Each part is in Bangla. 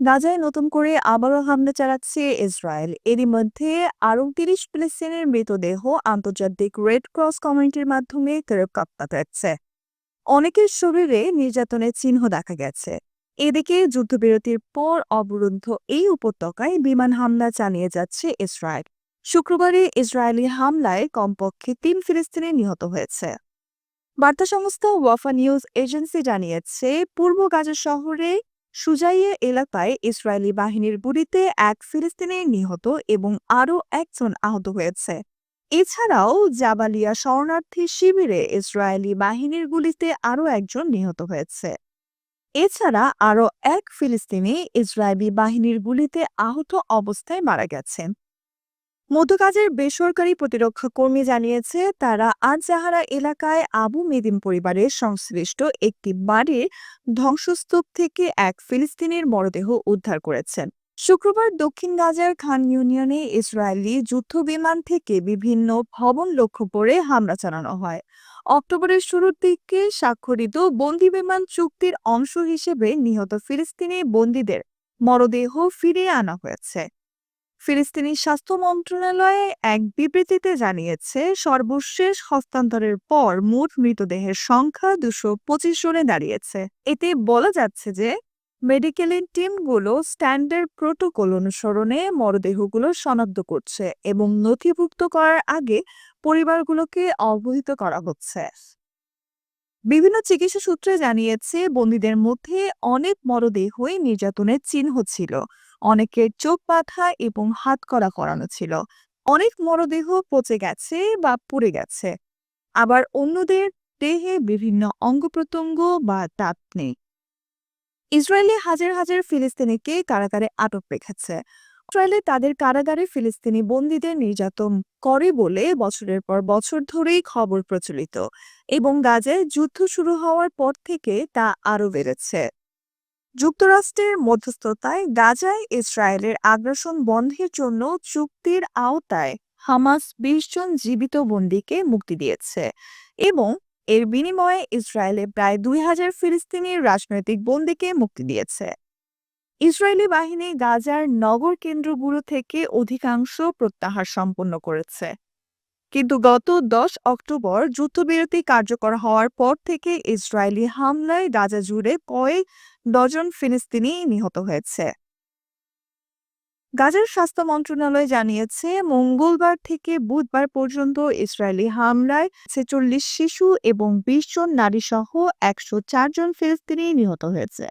গাজায় নতুন করে আবারও হামলা চালাচ্ছে ইসরায়েল। এরই মধ্যে আরও ৩০ ফিলিস্তিনের মৃতদেহ আন্তর্জাতিক রেড ক্রস কমিটির মাধ্যমে ফেরত পাঠাচ্ছে। অনেকের শরীরে নির্যাতনের চিহ্ন দেখা গেছে। এদিকে যুদ্ধবিরতির পর অবরুদ্ধ এই উপত্যকায় বিমান হামলা চালিয়ে যাচ্ছে ইসরায়েল। শুক্রবারে ইসরায়েলি হামলায় কমপক্ষে ৩ ফিলিস্তিনি নিহত হয়েছে। বার্তা সংস্থা ওয়াফা নিউজ এজেন্সি জানিয়েছে, পূর্ব গাজা শহরে সুজাইয়া এলাকায় ইসরায়েলি বাহিনীর গুলিতে এক ফিলিস্তিনি নিহত এবং আরও একজন আহত হয়েছে। এছাড়াও জাবালিয়া শরণার্থী শিবিরে ইসরায়েলি বাহিনীর গুলিতে আরও একজন নিহত হয়েছে। এছাড়া আরও এক ফিলিস্তিনি ইসরায়েলি বাহিনীর গুলিতে আহত অবস্থায় মারা গেছেন। মধ্যকাজের বেসরকারি প্রতিরক্ষা কর্মী জানিয়েছে, তারা আজ জাহারা এলাকায় আবু মেদিন পরিবারের সংশ্লিষ্ট একটি বাড়ির ধ্বংসস্তূপ থেকে এক ফিলিস্তিনির মরদেহ উদ্ধার করেছেন। শুক্রবার দক্ষিণ গাজার খান ইউনিয়নে ইসরায়েলি যুদ্ধবিমান থেকে বিভিন্ন ভবন লক্ষ্য করে হামলা চালানো হয়। অক্টোবরের শুরুর দিকে স্বাক্ষরিত বন্দি বিমান চুক্তির অংশ হিসেবে নিহত ফিলিস্তিনি বন্দীদের মরদেহ ফিরিয়ে আনা হয়েছে। ফিলিস্তিনি স্বাস্থ্য মন্ত্রণালয় এক বিবৃতিতে জানিয়েছে, সর্বশেষ হস্তান্তরের পর মোট মৃতদেহের সংখ্যা ২২৫ জনে দাঁড়িয়েছে। এতে বলা যাচ্ছে যে মেডিকেলের টিমগুলো স্ট্যান্ডার্ড প্রোটোকল অনুসরণে মরদেহগুলো শনাক্ত করছে এবং নথিভুক্ত করার আগে পরিবারগুলোকে অবহিত করা হচ্ছে। বিভিন্ন চিকিৎসা সূত্রে জানিয়েছে, বন্দীদের মধ্যে অনেক মরদেহই নির্যাতনের চিহ্ন ছিল। অনেকের চোখ বাঁধা এবং হাতকড়া করানো ছিল। অনেক মরদেহ পচে গেছে বা পুড়ে গেছে। আবার অন্যদের দেহে বিভিন্ন অঙ্গ-প্রত্যঙ্গ বা দাঁত নেই। ইসরায়েলে হাজার হাজার ফিলিস্তিনিকে কারাগারে আটক রেখেছে। ইসরায়েলে তাদের কারাগারে ফিলিস্তিনি বন্দীদের নির্যাতন করে বলে বছরের পর বছর ধরেই খবর প্রচলিত এবং গাজায় যুদ্ধ শুরু হওয়ার পর থেকে তা আরও বেড়েছে। যুক্তরাষ্ট্রের মধ্যস্থতায় গাজায় ইসরায়েলের আগ্রাসন বন্ধের জন্য চুক্তির আওতায় হামাস ২০ জন জীবিত বন্দীকে মুক্তি দিয়েছে এবং এর বিনিময়ে ইসরায়েলে প্রায় ২,০০০ ফিলিস্তিনি রাজনৈতিক বন্দীকে মুক্তি দিয়েছে। ইসরায়েলি বাহিনী গাজার নগর কেন্দ্রগুলো থেকে অধিকাংশ প্রত্যাহার সম্পন্ন করেছে। কিন্তু গত ১০ অক্টোবর যুদ্ধবিরতি কার্যকর হওয়ার পর থেকে ইসরায়েলি হামলায় গাজা জুড়ে কয়েক ডজন ফিলিস্তিনি নিহত হয়েছে। গাজার স্বাস্থ্য মন্ত্রণালয় জানিয়েছে, মঙ্গলবার থেকে বুধবার পর্যন্ত ইসরায়েলি হামলায় ৪৬ শিশু এবং ২০ জন নারীসহ ১০৪ জন ফিলিস্তিনি নিহত হয়েছে।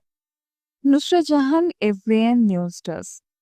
Nusrat Jahan, এফবিএন news desk.